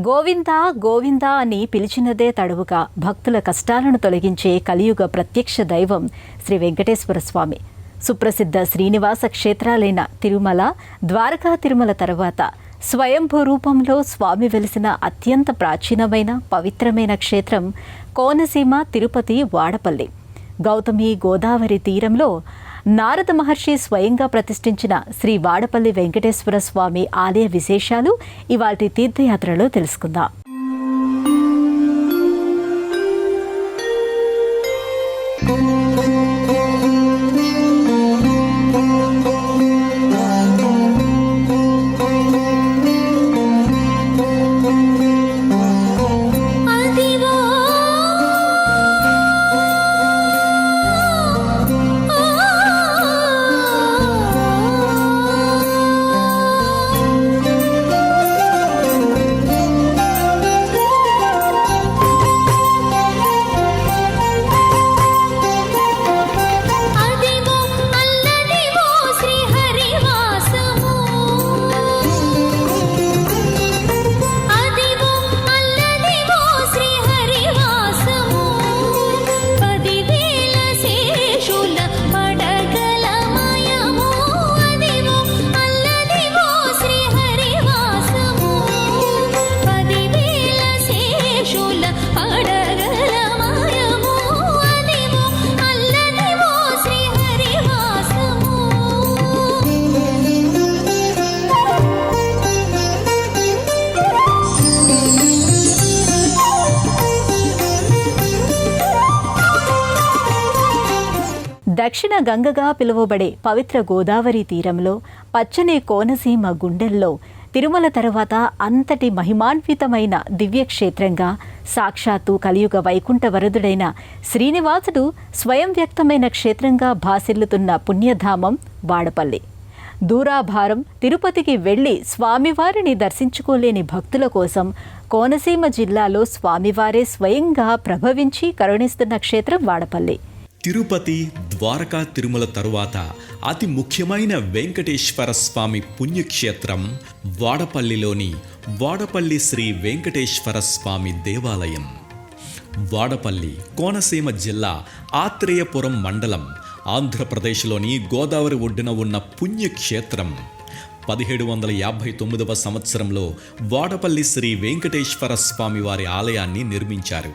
గోవిందా గోవిందా అని పిలిచినదే తడువుగా భక్తుల కష్టాలను తొలగించే కలియుగ ప్రత్యక్ష దైవం శ్రీ వెంకటేశ్వర స్వామి. సుప్రసిద్ధ శ్రీనివాస క్షేత్రాలైన తిరుమల, ద్వారకా తిరుమల తర్వాత స్వయంభూ రూపంలో స్వామి వెలిసిన అత్యంత ప్రాచీనమైన పవిత్రమైన క్షేత్రం కోనసీమ తిరుపతి వాడపల్లి. గౌతమి గోదావరి తీరంలో నారద మహర్షి స్వయంగా ప్రతిష్ఠించిన శ్రీ వాడపల్లి వెంకటేశ్వర స్వామి ఆలయ విశేషాలు ఇవాల్టి తీర్థయాత్రలో తెలుసుకుందాం. దక్షిణ గంగగా పిలువబడే పవిత్ర గోదావరి తీరంలో పచ్చని కోనసీమ గుండెల్లో తిరుమల తర్వాత అంతటి మహిమాన్వితమైన దివ్యక్షేత్రంగా సాక్షాత్తు కలియుగ వైకుంఠ వరదుడైన శ్రీనివాసుడు స్వయం వ్యక్తమైన క్షేత్రంగా భాసిల్లుతున్న పుణ్యధామం వాడపల్లి. దూరాభారం తిరుపతికి వెళ్లి స్వామివారిని దర్శించుకోలేని భక్తుల కోసం కోనసీమ జిల్లాలో స్వామివారే స్వయంగా ప్రభవించి కరుణిస్తున్న క్షేత్రం వాడపల్లి. తిరుపతి, ద్వారకా తిరుమల తరువాత అతి ముఖ్యమైన వెంకటేశ్వర స్వామి పుణ్యక్షేత్రం వాడపల్లిలోని వాడపల్లి శ్రీ వెంకటేశ్వర స్వామి దేవాలయం. వాడపల్లి కోనసీమ జిల్లా ఆత్రేయపురం మండలం, ఆంధ్రప్రదేశ్లోని గోదావరి ఒడ్డున ఉన్న పుణ్యక్షేత్రం. 1759వ సంవత్సరంలో వాడపల్లి శ్రీ వెంకటేశ్వర స్వామి వారి ఆలయాన్ని నిర్మించారు.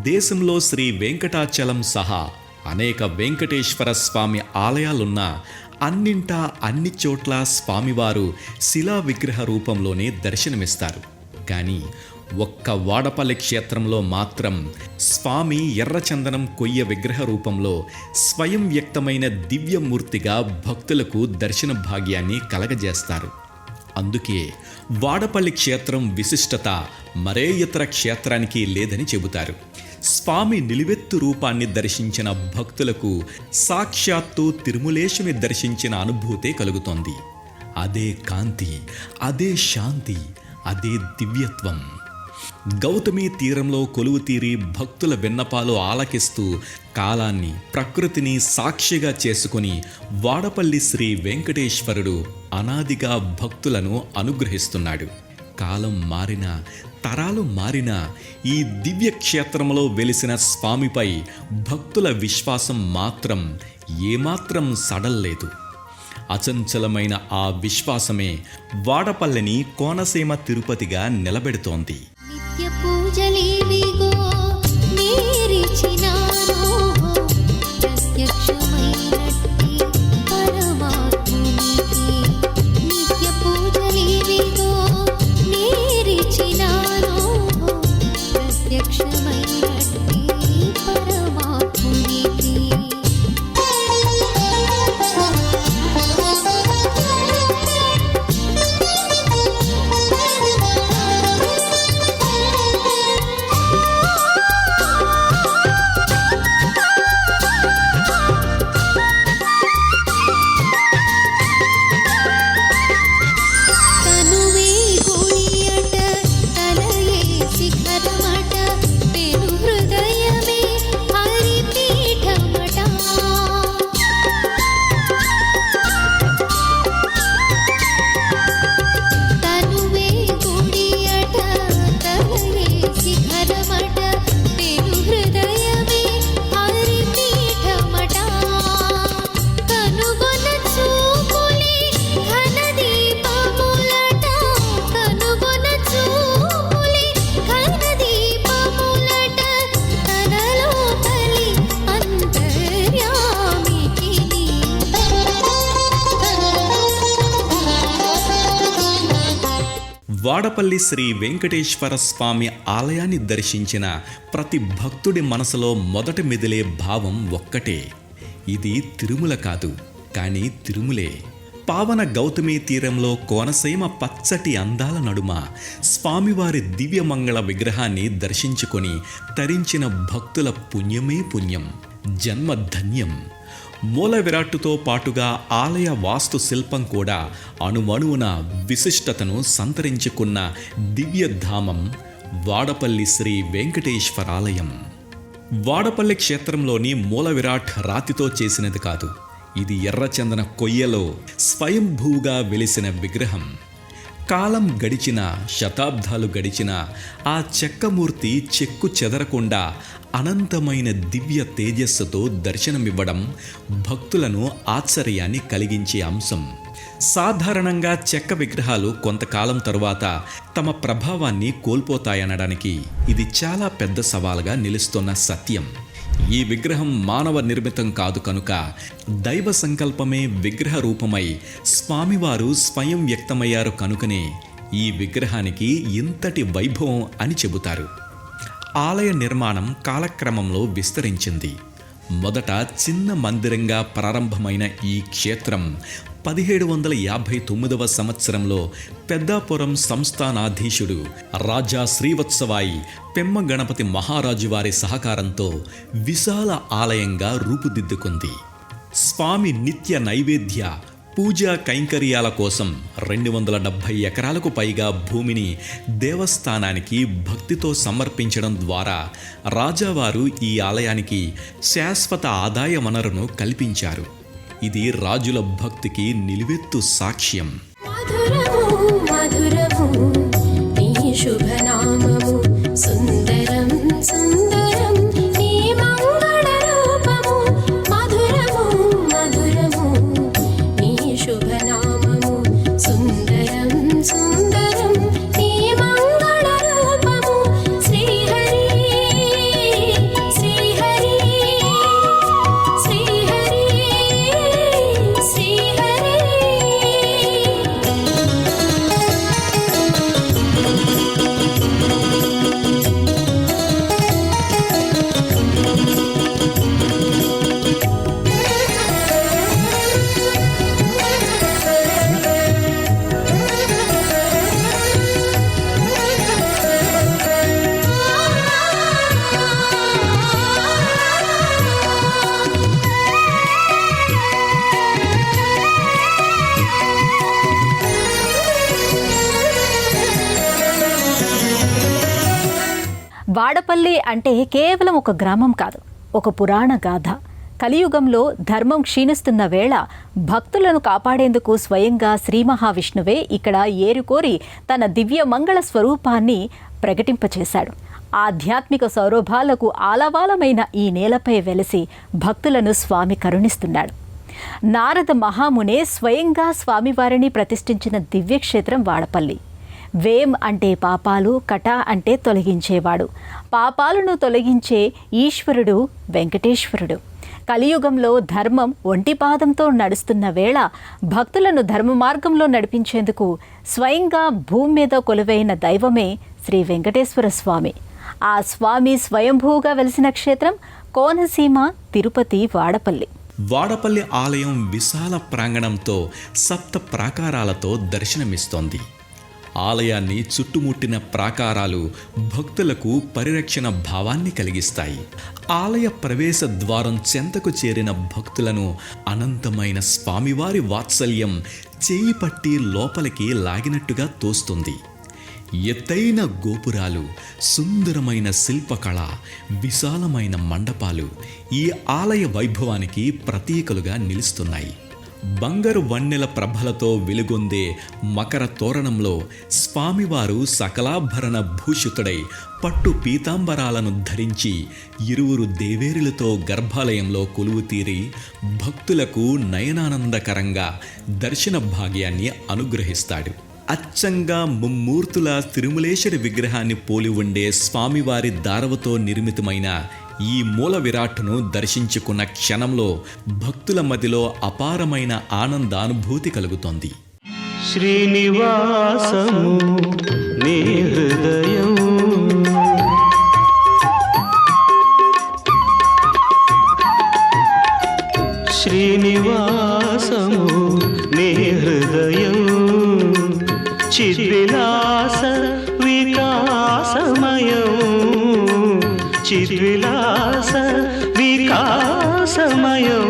దేశంలో శ్రీ వెంకటాచలం సహా అనేక వెంకటేశ్వర స్వామి ఆలయాలున్న అన్నింటా అన్ని చోట్ల స్వామివారు శిలా విగ్రహ రూపంలోనే దర్శనమిస్తారు. కానీ ఒక్క వాడపల్లి క్షేత్రంలో మాత్రం స్వామి ఎర్రచందనం కొయ్య విగ్రహ రూపంలో స్వయం వ్యక్తమైన దివ్యమూర్తిగా భక్తులకు దర్శన భాగ్యాన్ని కలగజేస్తారు. అందుకే వాడపల్లి క్షేత్రం విశిష్టత మరే ఇతర క్షేత్రానికి లేదని చెబుతారు. స్వామి నిలువెత్తు రూపాన్ని దర్శించిన భక్తులకు సాక్షాత్తు తిరుమలేశుని దర్శించిన అనుభూతే కలుగుతోంది. అదే కాంతి, అదే శాంతి, అదే దివ్యత్వం. గౌతమి తీరంలో కొలువు తీరి భక్తుల విన్నపాలు ఆలకిస్తూ కాలాన్ని, ప్రకృతిని సాక్షిగా చేసుకుని వాడపల్లి శ్రీ వెంకటేశ్వరుడు అనాదిగా భక్తులను అనుగ్రహిస్తున్నాడు. కాలం మారినా, తరాలు మారినా ఈ దివ్య క్షేత్రంలో వెలిసిన స్వామిపై భక్తుల విశ్వాసం మాత్రం ఏమాత్రం సడల్లేదు. అచంచలమైన ఆ విశ్వాసమే వాడపల్లిని కోనసీమ తిరుపతిగా నిలబెడుతోంది. వాడపల్లి శ్రీ వెంకటేశ్వర స్వామి ఆలయాన్ని దర్శించిన ప్రతి భక్తుడి మనసులో మొదట మెదిలే భావం ఒక్కటే, ఇది తిరుమల కాదు, కానీ తిరుమలే. పావన గౌతమి తీరంలో కోనసీమ పచ్చటి అందాల నడుమ స్వామివారి దివ్యమంగళ విగ్రహాన్ని దర్శించుకొని తరించిన భక్తుల పుణ్యమే పుణ్యం, జన్మ ధన్యం. మూల విరాట్టుతో పాటుగా ఆలయ వాస్తు శిల్పం కూడా అణువణువున విశిష్టతను సంతరించుకున్న దివ్యధామం వాడపల్లి శ్రీ వెంకటేశ్వర ఆలయం. వాడపల్లి క్షేత్రంలోని మూల విరాట్ రాతితో చేసినది కాదు, ఇది ఎర్రచందన కొయ్యలో స్వయంభూగా వెలిసిన విగ్రహం. కాలం గడిచిన, శతాబ్దాలు గడిచిన ఆ చెక్కమూర్తి చెక్కు చెదరకుండా అనంతమైన దివ్య తేజస్సుతో దర్శనమివ్వడం భక్తులను ఆశ్చర్యాన్ని కలిగించే అంశం. సాధారణంగా చెక్క విగ్రహాలు కొంతకాలం తరువాత తమ ప్రభావాన్ని కోల్పోతాయనడానికి ఇది చాలా పెద్ద సవాలుగా నిలుస్తున్న సత్యం. ఈ విగ్రహం మానవ నిర్మితం కాదు కనుక దైవ సంకల్పమే విగ్రహ రూపమై స్వామివారు స్వయం వ్యక్తమయ్యారు కనుకనే ఈ విగ్రహానికి ఇంతటి వైభవం అని చెబుతారు. ఆలయ నిర్మాణం కాలక్రమంలో విస్తరించింది. మొదట చిన్న మందిరంగా ప్రారంభమైన ఈ క్షేత్రం 1759వ సంవత్సరంలో పెద్దాపురం సంస్థానాధీశుడు రాజా శ్రీవత్సవాయి పెమ్మ గణపతి మహారాజు వారి సహకారంతో విశాల ఆలయంగా రూపుదిద్దుకుంది. స్వామి నిత్య నైవేద్య పూజా కైంకర్యాల కోసం 270 ఎకరాలకు పైగా భూమిని దేవస్థానానికి భక్తితో సమర్పించడం ద్వారా రాజావారు ఈ ఆలయానికి శాశ్వత ఆదాయ వనరును కల్పించారు. ఇది రాజుల భక్తికి నిలువెత్తు సాక్ష్యం. సుందరం సుందరం నీ మంగళ రూపము, మధురము మధురము నీ శుభనామము. సుందరం సుందరం నీ మంగళ రూపము, శ్రీహరి శ్రీహరి శ్రీహరి శ్రీహరి. వాడపల్లి అంటే కేవలం ఒక గ్రామం కాదు, ఒక పురాణ గాథ. కలియుగంలో ధర్మం క్షీణిస్తున్న వేళ భక్తులను కాపాడేందుకు స్వయంగా శ్రీ మహావిష్ణువే ఇక్కడ ఏరుకోరి తన దివ్య మంగళ స్వరూపాన్ని ప్రకటింపచేశాడు. ఆధ్యాత్మిక సౌరభాలకు ఆలవాలమైన ఈ నేలపై వెలిసి భక్తులను స్వామి కరుణిస్తున్నాడు. నారద మహామునే స్వయంగా స్వామివారిని ప్రతిష్ఠించిన దివ్యక్షేత్రం వాడపల్లి. వేం అంటే పాపాలు, కట అంటే తొలగించేవాడు. పాపాలను తొలగించే ఈశ్వరుడు వెంకటేశ్వరుడు. కలియుగంలో ధర్మం ఒంటిపాదంతో నడుస్తున్న వేళ భక్తులను ధర్మ మార్గంలో నడిపించేందుకు స్వయంగా భూమి మీద కొలువైన దైవమే శ్రీ వెంకటేశ్వర స్వామి. ఆ స్వామి స్వయంభూగా వెలిసిన క్షేత్రం కోనసీమ తిరుపతి వాడపల్లి. వాడపల్లి ఆలయం విశాల ప్రాంగణంతో సప్త ప్రాకారాలతో దర్శనమిస్తోంది. ఆలయాన్ని చుట్టుముట్టిన ప్రాకారాలు భక్తులకు పరిరక్షణ భావాన్ని కలిగిస్తాయి. ఆలయ ప్రవేశ ద్వారం చెంతకు చేరిన భక్తులను అనంతమైన స్వామివారి వాత్సల్యం చేయి పట్టి లోపలికి లాగినట్టుగా తోస్తుంది. ఎత్తైన గోపురాలు, సుందరమైన శిల్పకళ, విశాలమైన మండపాలు ఈ ఆలయ వైభవానికి ప్రతీకలుగా నిలుస్తున్నాయి. బంగారు వన్నెల ప్రభలతో వెలుగొందే మకర తోరణంలో స్వామివారు సకలాభరణ భూషితుడై పట్టు పీతాంబరాలను ధరించి ఇరువురు దేవేరులతో గర్భాలయంలో కొలువుతీరి భక్తులకు నయనానందకరంగా దర్శన భాగ్యాన్ని అనుగ్రహిస్తాడు. అచ్చంగా ముమ్మూర్తుల తిరుమలేశ్వరి విగ్రహాన్ని పోలి ఉండే స్వామివారి దారవతో నిర్మితమైన ఈ మూల విరాట్ను దర్శించుకున్న క్షణంలో భక్తుల మదిలో అపారమైన ఆనందానుభూతి కలుగుతోంది. శ్రీనివాసము నీ హృదయం. శ్రీనివాసము నీ హృదయం, చిద్విలాస వికాసమయం, చిద్విలాస వికాసమయం.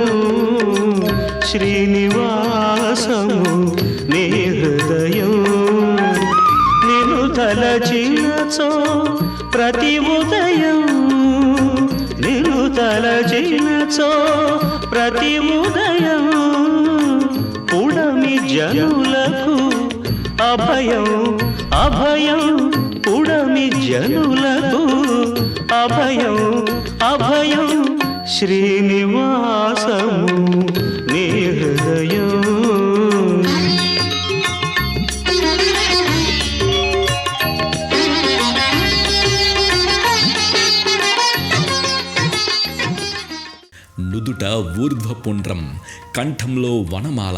శ్రీనివాసము నీ హృదయం. నిన్ను తలచినచో ప్రతి ఉదయం, నిన్ను తలచినచో ప్రతి ఉదయం, పుడమి జనులకు అభయం అభయం, పుడమి జనులకు అభయం అభయం. శ్రీనివాసము నీ హృదయం. నుదుట ఊర్ధ్వపుండ్రం, కంఠంలో వనమాల,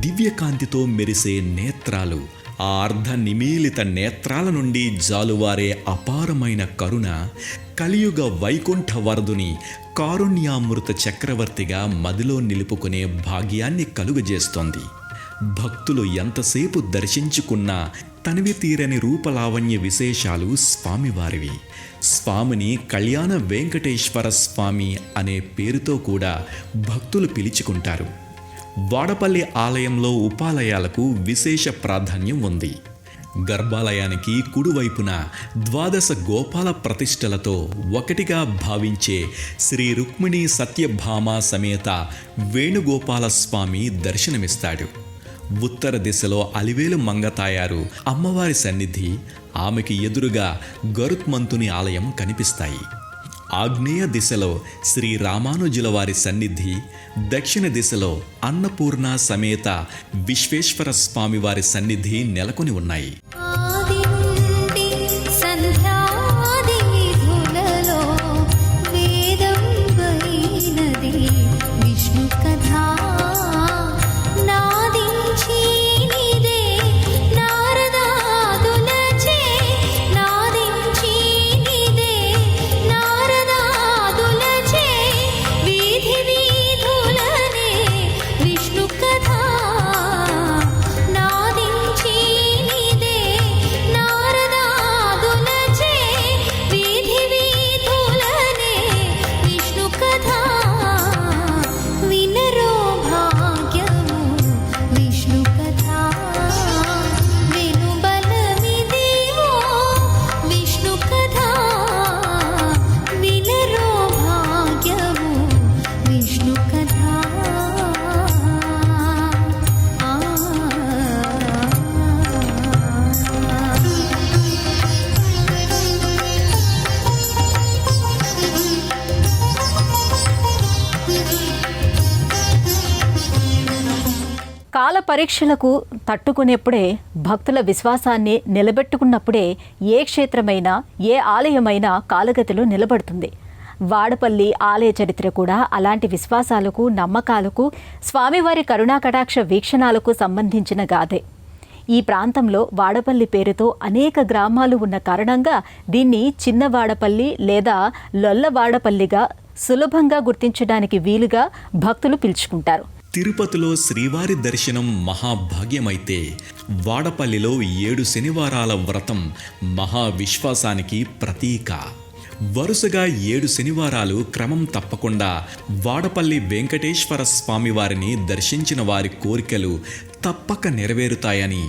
దివ్యకాంతితో మెరిసే నేత్రాలు, ఆ అర్ధ నిమీలిత నేత్రాల నుండి జాలువారే అపారమైన కరుణ కలియుగ వైకుంఠ వరదుని కారుణ్యామృత చక్రవర్తిగా మదిలో నిలుపుకునే భాగ్యాన్ని కలుగజేస్తోంది. భక్తులు ఎంతసేపు దర్శించుకున్నా తనివి తీరని రూపలావణ్య విశేషాలు స్వామివారివి. స్వామిని కళ్యాణ వెంకటేశ్వర స్వామి అనే పేరుతో కూడా భక్తులు పిలుచుకుంటారు. వాడపల్లి ఆలయంలో ఉపాలయాలకు విశేష ప్రాధాన్యం ఉంది. గర్భాలయానికి కుడివైపున 12 గోపాల ప్రతిష్టలతో ఒకటిగా భావించే శ్రీ రుక్మిణీ సత్యభామ సమేత వేణుగోపాల స్వామి దర్శనమిస్తాడు. ఉత్తర దిశలో అలివేలు మంగతాయారు అమ్మవారి సన్నిధి, ఆమెకి ఎదురుగా గరుత్మంతుని ఆలయం కనిపిస్తాయి. ఆగ్నేయ దిశలో శ్రీ రామానుజుల వారి సన్నిధి, దక్షిణ దిశలో అన్నపూర్ణ సమేత విశ్వేశ్వర స్వామి వారి సన్నిధి నెలకొని ఉన్నాయి. ఆది నుండి సంధ్యాది విధులలో వేదం వైనది విష్ణు కథ. నాదించి నిదే నారదాదులచే, నాదించి నిదే నారదాదులచే, వీధి వీధులనే విష్ణు కథ. నాదించి నిదే నారదాదులచే, వీధి వీధులనే విష్ణు కథ. వినరో భాగ్యము విష్ణు కథ, వినుబలమిదేవో విష్ణు కథ. వినరో భాగ్యము విష్ణు కథ. కాల పరీక్షలకు తట్టుకునేప్పుడే, భక్తుల విశ్వాసాన్ని నిలబెట్టుకున్నప్పుడే ఏ క్షేత్రమైనా ఏ ఆలయమైనా కాలగతిలో నిలబడుతుంది. వాడపల్లి ఆలయ చరిత్ర కూడా అలాంటి విశ్వాసాలకు, నమ్మకాలకు, స్వామివారి కరుణాకటాక్ష వీక్షణాలకు సంబంధించిన గాథే. ఈ ప్రాంతంలో వాడపల్లి పేరుతో అనేక గ్రామాలు ఉన్న కారణంగా దీన్ని చిన్న వాడపల్లి లేదా లొల్లవాడపల్లిగా సులభంగా గుర్తించడానికి వీలుగా భక్తులు పిలుచుకుంటారు. తిరుపతిలో శ్రీవారి దర్శనం మహాభాగ్యమైతే వాడపల్లిలో 7 శనివారాల వ్రతం మహావిశ్వాసానికి ప్రతీక. వరుసగా 7 శనివారాలు క్రమం తప్పకుండా వాడపల్లి వెంకటేశ్వర స్వామి వారిని దర్శించిన వారి కోరికలు తప్పక నెరవేరుతాయని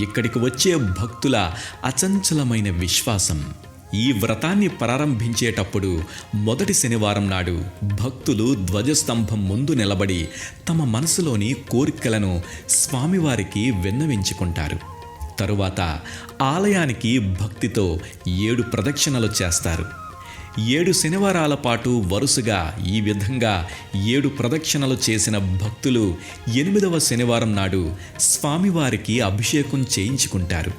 ఇక్కడికి వచ్చే భక్తుల అచంచలమైన విశ్వాసం. ఈ వ్రతాన్ని ప్రారంభించేటప్పుడు మొదటి శనివారం నాడు భక్తులు ధ్వజస్తంభం ముందు నిలబడి తమ మనసులోని కోరికలను స్వామివారికి విన్నవించుకుంటారు. తరువాత ఆలయానికి భక్తితో 7 ప్రదక్షిణలు చేస్తారు. 7 శనివారాల పాటు వరుసగా ఈ విధంగా 7 ప్రదక్షిణలు చేసిన భక్తులు 8వ శనివారం నాడు స్వామివారికి అభిషేకం చేయించుకుంటారు.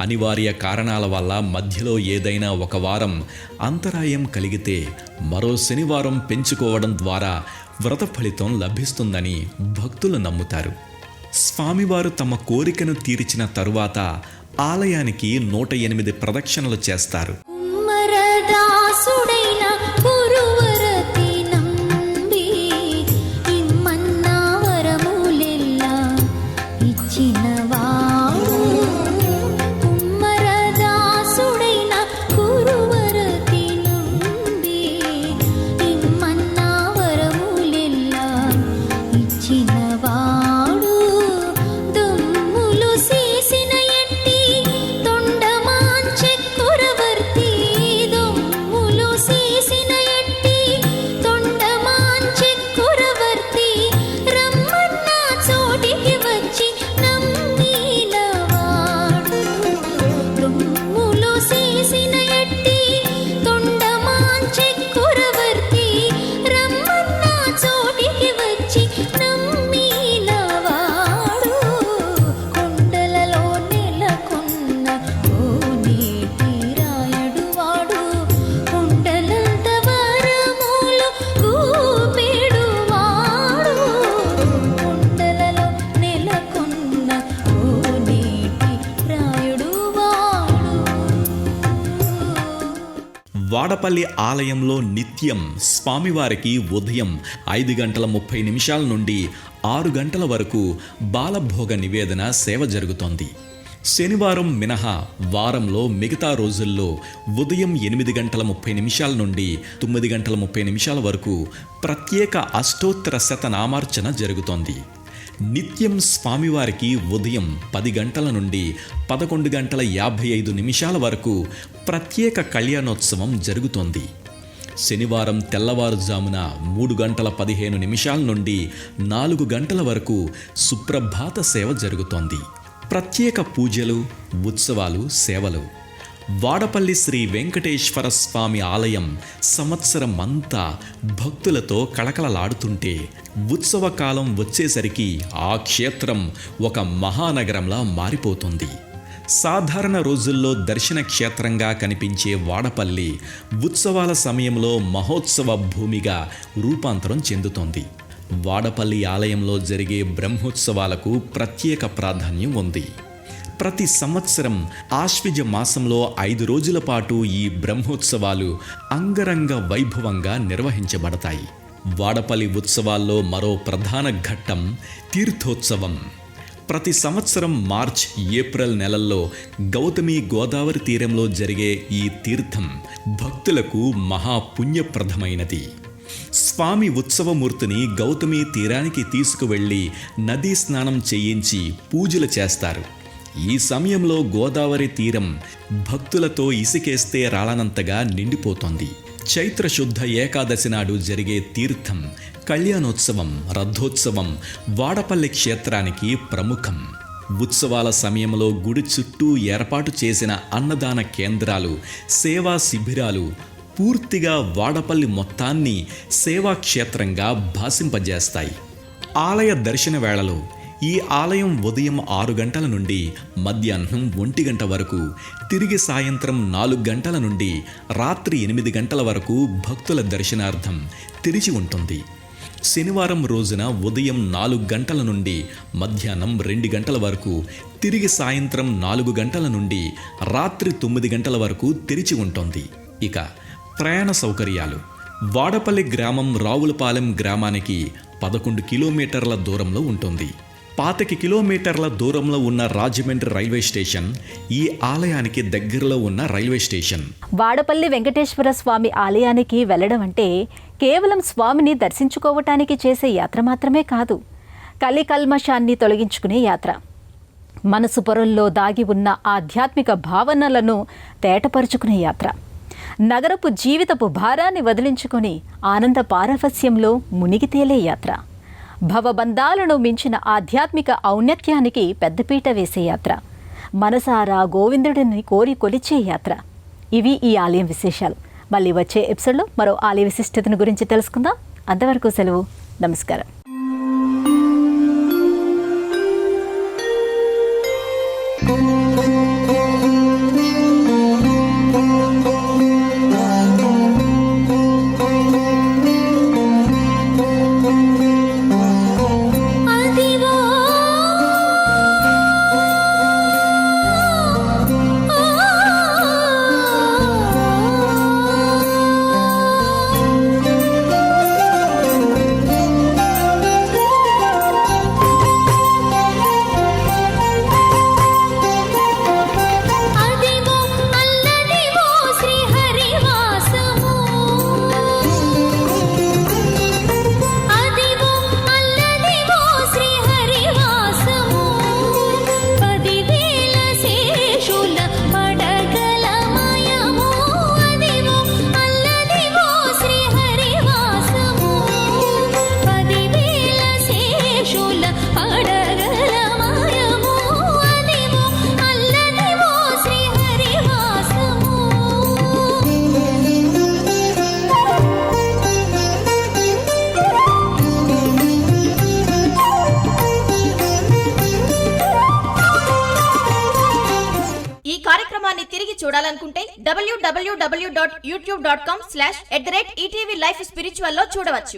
అనివార్య కారణాల వల్ల మధ్యలో ఏదైనా ఒక వారం అంతరాయం కలిగితే మరో శనివారం పెంచుకోవడం ద్వారా వ్రత ఫలితం లభిస్తుందని భక్తులు నమ్ముతారు. స్వామివారు తమ కోరికను తీర్చిన తరువాత ఆలయానికి 108 ప్రదక్షిణలు చేస్తారు. కుమ్మరదాసుడైన గురువరతి నంబి ఇమ్మన్న వరములెల్లా ఇచ్చినవాడు. కుమ్మరదాసుడైన గురువరతి నంబి ఇమ్మన్న వరములెల్లా ఇచ్చినవాడు. దుమ్ములు చేసిన ఎట్టి తొండమాంచెక్కురవర్తి. దుమ్ములు చేసిన ఎట్టి తొండమాంచెక్కురవర్తి. రమ్మన్న చోటికి వచ్చి నమ్మినవాడు. దుమ్ములు చేసిన ఎట్టి తొండమాంచెక్కురవర్తి. రమ్మన్న చోటికి వచ్చి నమ్మినవాడు. కొండలలో నెలకొన్న కోనేటి రాయడు వాడు. కొండలంత వరములు గూపెడు వాడు. కొండలలో నెలకొన్న కోనేటి రాయడు వాడు. వాడపల్లి ఆలయంలో నిత్యం స్వామివారికి ఉదయం 5:30 నుండి 6 గంటల వరకు బాలభోగ నివేదన సేవ జరుగుతోంది. శనివారం మినహా వారంలో మిగతా రోజుల్లో ఉదయం 8:30 నుండి 9:30 వరకు ప్రత్యేక అష్టోత్తర శతనామార్చన జరుగుతోంది. నిత్యం స్వామివారికి ఉదయం 10 గంటల నుండి 11:55 వరకు ప్రత్యేక కళ్యాణోత్సవం జరుగుతోంది. శనివారం తెల్లవారుజామున 3:15 నుండి 4 గంటల వరకు సుప్రభాత సేవ జరుగుతోంది. ప్రత్యేక పూజలు, ఉత్సవాలు, సేవలు. వాడపల్లి శ్రీ వెంకటేశ్వర స్వామి ఆలయం సంవత్సరం అంతా భక్తులతో కళకళలాడుతుంటే ఉత్సవకాలం వచ్చేసరికి ఆ క్షేత్రం ఒక మహానగరంలా మారిపోతుంది. సాధారణ రోజుల్లో దర్శన క్షేత్రంగా కనిపించే వాడపల్లి ఉత్సవాల సమయంలో మహోత్సవ భూమిగా రూపాంతరం చెందుతోంది. వాడపల్లి ఆలయంలో జరిగే బ్రహ్మోత్సవాలకు ప్రత్యేక ప్రాధాన్యం ఉంది. ప్రతి సంవత్సరం ఆశ్విజ మాసంలో 5 రోజుల పాటు ఈ బ్రహ్మోత్సవాలు అంగరంగ వైభవంగా నిర్వహించబడతాయి. వాడపల్లి ఉత్సవాల్లో మరో ప్రధాన ఘట్టం తీర్థోత్సవం. ప్రతి సంవత్సరం మార్చ్, ఏప్రిల్ నెలల్లో గౌతమి గోదావరి తీరంలో జరిగే ఈ తీర్థం భక్తులకు మహాపుణ్యప్రదమైనది. స్వామి ఉత్సవమూర్తిని గౌతమి తీరానికి తీసుకువెళ్లి నదీ స్నానం చేయించి పూజలు చేస్తారు. ఈ సమయంలో గోదావరి తీరం భక్తులతో ఇసుకేస్తే రాలనంతగా నిండిపోతోంది. చైత్ర శుద్ధ ఏకాదశి నాడు జరిగే తీర్థం, కళ్యాణోత్సవం, రథోత్సవం వాడపల్లి క్షేత్రానికి ప్రముఖం. ఉత్సవాల సమయంలో గుడి చుట్టూ ఏర్పాటు చేసిన అన్నదాన కేంద్రాలు, సేవా శిబిరాలు పూర్తిగా వాడపల్లి మొత్తాన్ని సేవాక్షేత్రంగా భాసింపజేస్తాయి. ఆలయ దర్శన వేళలో ఈ ఆలయం ఉదయం 6 గంటల నుండి మధ్యాహ్నం 1 గంట వరకు, తిరిగి సాయంత్రం 4 గంటల నుండి రాత్రి 8 గంటల వరకు భక్తుల దర్శనార్థం తెరిచి ఉంటుంది. శనివారం రోజున ఉదయం 4 గంటల నుండి మధ్యాహ్నం 2 గంటల వరకు, తిరిగి సాయంత్రం 4 గంటల నుండి రాత్రి 9 గంటల వరకు తెరిచి ఉంటుంది. ఇక ప్రయాణ సౌకర్యాలు. వాడపల్లి గ్రామం రావులపాలెం గ్రామానికి 11 కిలోమీటర్ల దూరంలో ఉంటుంది. 25 కిలోమీటర్ల దూరంలో ఉన్న రాజమండ్రి రైల్వే స్టేషన్ ఈ ఆలయానికి దగ్గరలో ఉన్న రైల్వే స్టేషన్. వాడపల్లి వెంకటేశ్వర స్వామి ఆలయానికి వెళ్ళడం అంటే కేవలం స్వామిని దర్శించుకోవటానికి చేసే యాత్ర మాత్రమే కాదు, కలికల్మషాన్ని తొలగించుకునే యాత్ర. మనసు పొరల్లో దాగి ఉన్న ఆధ్యాత్మిక భావనలను తేటపరుచుకునే యాత్ర. నగరపు జీవితపు భారాన్ని వదిలించుకొని ఆనంద పారవస్యంలో మునిగి తేలే యాత్ర. భవబంధాలను మించిన ఆధ్యాత్మిక ఔన్నత్యానికి పెద్దపీట వేసే యాత్ర. మనసారా గోవిందుడిని కోరి కొలిచే యాత్ర. ఇవి ఈ ఆలయం విశేషాలు. మళ్ళీ వచ్చే ఎపిసోడ్లో మరో ఆలయ విశిష్టతను గురించి తెలుసుకుందాం. అంతవరకు సెలవు. నమస్కారం. అదివో చూడాలనుకుంటే www.youtube.com/@ETV Life Spiritual లో చూడవచ్చు.